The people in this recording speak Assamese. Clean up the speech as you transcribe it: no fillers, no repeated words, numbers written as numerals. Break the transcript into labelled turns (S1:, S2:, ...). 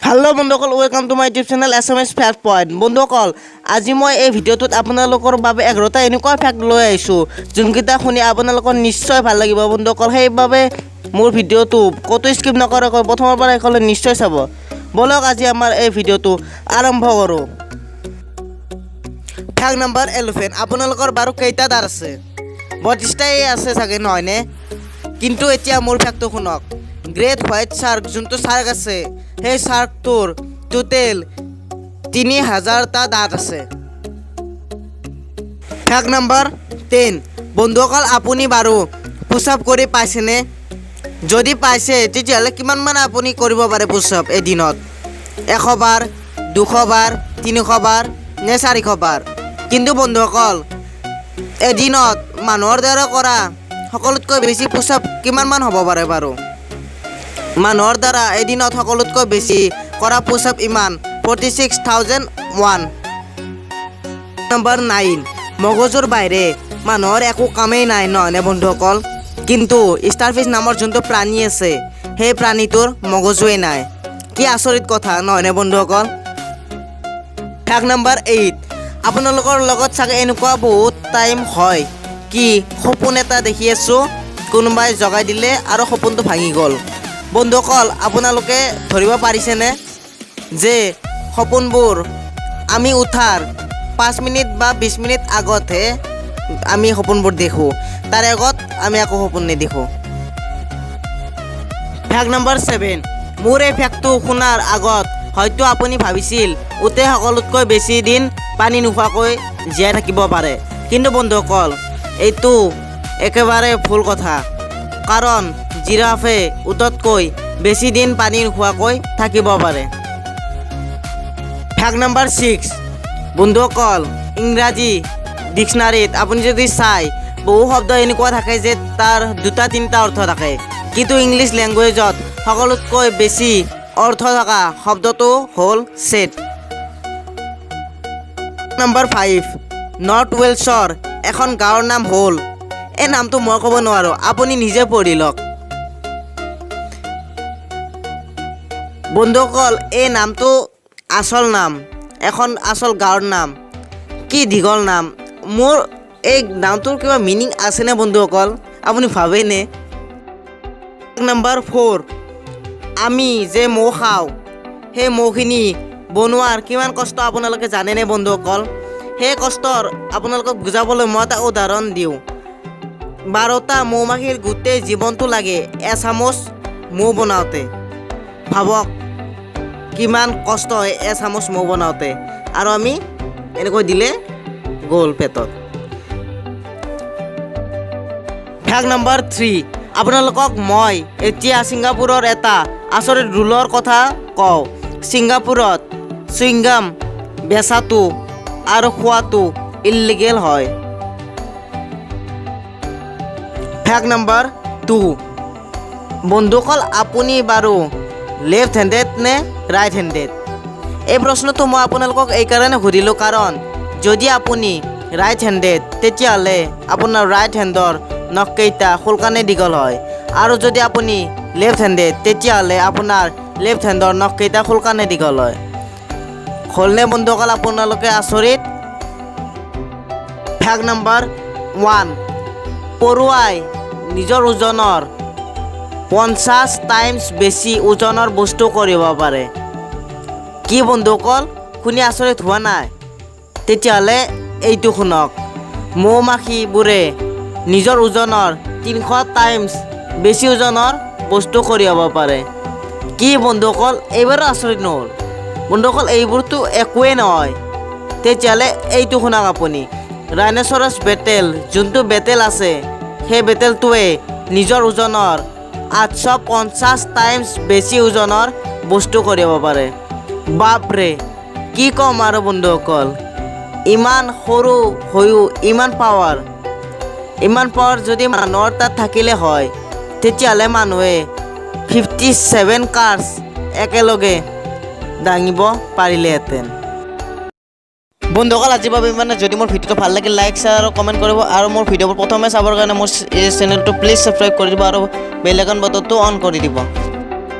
S1: হ্যালো বন্ধুসকল, welcome to my YouTube channel SMS fact point. বন্ধুসকল, আজি মই এই ভিডিঅ'টোত আপোনালোকৰ বাবে 11টা এনেকুৱা ফ্যাক্ট লৈ আহিছোঁ যোনকেইটা শুনি আপোনালোকৰ নিশ্চয় ভাল লাগিব বন্ধুসকল। সেইবাবে মোৰ ভিডিঅ'টো ক'তো স্কিপ নকৰাকৈ প্ৰথমৰ পৰা শেষলৈ নিশ্চয় চাব। বলক আজি আমাৰ এই ভিডিঅ'টো আৰম্ভ কৰোঁ। Fact number 11। আপোনালোকৰ বাৰু কেইটা দাঁত আছে? 32টাই আছে চাগে, নহয়নে? কিন্তু এতিয়া মোৰ ফ্যাক্টটো শুনক। গ্ৰেট হোৱাইট শাৰ্ক যোনটো শাৰ্ক আছে, সেই শাৰ্কটোৰ টোটেল 3000টা দাঁত আছে। Fact number 10। বন্ধুসকল, আপুনি বাৰু পুছ-আপ কৰি পাইছেনে? যদি পাইছে তেতিয়াহ'লে কিমানমান আপুনি কৰিব পাৰে পুছ-আপ এদিনত? 100 বাৰ, 200 বাৰ, 300 বাৰ নে 400 বাৰ? কিন্তু বন্ধুসকল, এদিনত মানুহৰ দ্বাৰা কৰা সকলোতকৈ বেছি পুছ-আপ কিমানমান হ'ব পাৰে বাৰু? মানুহৰ দ্বাৰা এদিনত সকলোতকৈ বেছি কৰা পুছ-আপ ইমান 46,001। নম্বৰ 9। মগজুৰ বাহিৰে মানুহৰ একো কামেই নাই, নহয়নে বন্ধুসকল? কিন্তু ষ্টাৰফিছ নামৰ যোনটো প্ৰাণী আছে, সেই প্ৰাণীটোৰ মগজুৱেই নাই। কি আচৰিত কথা, নহয়নে বন্ধুসকল? Fact number 8। আপোনালোকৰ লগত চাগে এনেকুৱা বহুত টাইম হয় কি সপোন এটা দেখি আছোঁ, কোনোবাই জগাই দিলে আৰু সপোনটো ভাঙি গ'ল। বন্ধুসকল, আপোনালোকে ধৰিব পাৰিছেনে যে সপোনবোৰ আমি উঠাৰ 5 মিনিট বা 20 মিনিট আগতহে আমি সপোনবোৰ দেখোঁ, তাৰ আগত আমি একো সপোন নেদেখোঁ। Fact number 7। মোৰ এই ফ্যাক্টটো শুনাৰ আগত হয়তো আপুনি ভাবিছিল উটে সকলোতকৈ বেছি দিন পানী নোখোৱাকৈ জীয়াই থাকিব পাৰে। কিন্তু বন্ধুসকল, এইটো একেবাৰে ভুল কথা, কাৰণ জিৰাফে উটতকৈ বেছি দিন পানী নোখোৱাকৈ থাকিব পাৰে। Fact number 6। বন্ধুসকল, ইংৰাজী ডিকশ্যনাৰীত আপুনি যদি চাই, বহু শব্দ এনেকুৱা থাকে যে তাৰ 2-3টা অৰ্থ থাকে, কিন্তু ইংলিছ লেংগুৱেজত সকলোতকৈ বেছি অৰ্থ থকা শব্দটো হ'ল ছেট। নম্বৰ 5। নৰ্থ ৱেলছৰ এখন গাঁৱৰ নাম হ'ল, এই নামটো মই ক'ব নোৱাৰোঁ, আপুনি নিজে পঢ়ি লওক। বন্ধুসকল, এই নামটো আচল নাম, এখন আচল গাঁৱৰ নাম। কি দীঘল নাম! মোৰ এই নামটোৰ কিবা মিনিং আছেনে বন্ধুসকল? আপুনি ভাবেনে? নম্বৰ 4। আমি যে মৌ খাওঁ, সেই মৌখিনি বনোৱাৰ কিমান কষ্ট আপোনালোকে জানেনে বন্ধুসকল? সেই কষ্টৰ আপোনালোকক বুজাবলৈ মই এটা উদাহৰণ দিওঁ। 12টা মৌ-মাখিৰ গোটেই জীৱনটো লাগে এচামুচ মৌ বনাওঁতে। ভাবক কিমান কষ্ট হয় এচামুচ মৌ বনাওঁতে, আৰু আমি এনেকৈ দিলে গ'ল পেটত। Fact number 3। আপোনালোকক মই এতিয়া ছিংগাপুৰৰ এটা আচৰিত ৰুলৰ কথা কওঁ। ছিংগাপুৰত চুইংগাম বেচাটো আৰু খোৱাটো ইলিগেল হয়। Fact number 2। বন্ধুসকল, আপুনি বাৰু লেফ্ট হেণ্ডেড নে ৰাইট হেণ্ডেড? এই প্ৰশ্নটো মই আপোনালোকক এইকাৰণে সুধিলোঁ, কাৰণ যদি আপুনি ৰাইট হেণ্ডেড তেতিয়াহ'লে আপোনাৰ ৰাইট হেণ্ডৰ নখকেইটা সোনকালে দীঘল হয়, আৰু যদি আপুনি লেফ্ট হেণ্ডেড তেতিয়াহ'লে আপোনাৰ লেফ্ট হেণ্ডৰ নখকেইটা সোনকালে দীঘল হয়। হ'লনে বন্ধুসকল আপোনালোকে আচৰিত? Fact number 1। পৰুৱাই নিজৰ ওজনৰ 50 টাইমছ বেছি ওজনৰ বস্তু কৰিব পাৰে। কি বন্ধুসকল, শুনি আচৰিত হোৱা নাই? তেতিয়াহ'লে এইটো শুনক। মৌ-মাখিবোৰে নিজৰ ওজনৰ 300 টাইমছ বেছি ওজনৰ বস্তু কৰিব পাৰে। কি বন্ধুসকল, এইবাৰো আচৰিত নহ'ল? বন্ধুসকল, এইবোৰতো একোৱেই নহয়। তেতিয়াহ'লে এইটো শুনক আপুনি। ৰাইন'চৰাছ বেটেল যোনটো বেটেল আছে, সেই বেটেলটোৱে নিজৰ ওজনৰ 850 টাইমছ বেছি ওজনৰ বস্তু কৰিব পাৰে। বাপৰে, কি ক'ম আৰু বন্ধুসকল, ইমান সৰু হৈও ইমান পাৱাৰ যদি মানুহৰ তাত থাকিলে হয়, তেতিয়াহ'লে মানুহে 57 কাৰ্ছ একেলগে দাঙিব পাৰিলেহেঁতেন। বন্ধুসকল, আজিৰ বাবে ইমানে। যদি মোৰ ভিডিঅ'টো ভাল লাগিল, লাইক, শ্বেয়াৰ আৰু কমেণ্ট কৰিব, আৰু মোৰ ভিডিঅ'বোৰ প্ৰথমে চাবৰ কাৰণে মোৰ এই চেনেলটো প্লিজ ছাবস্ক্ৰাইব কৰি দিব আৰু বেল আইকন বাটনটো অন কৰি দিব।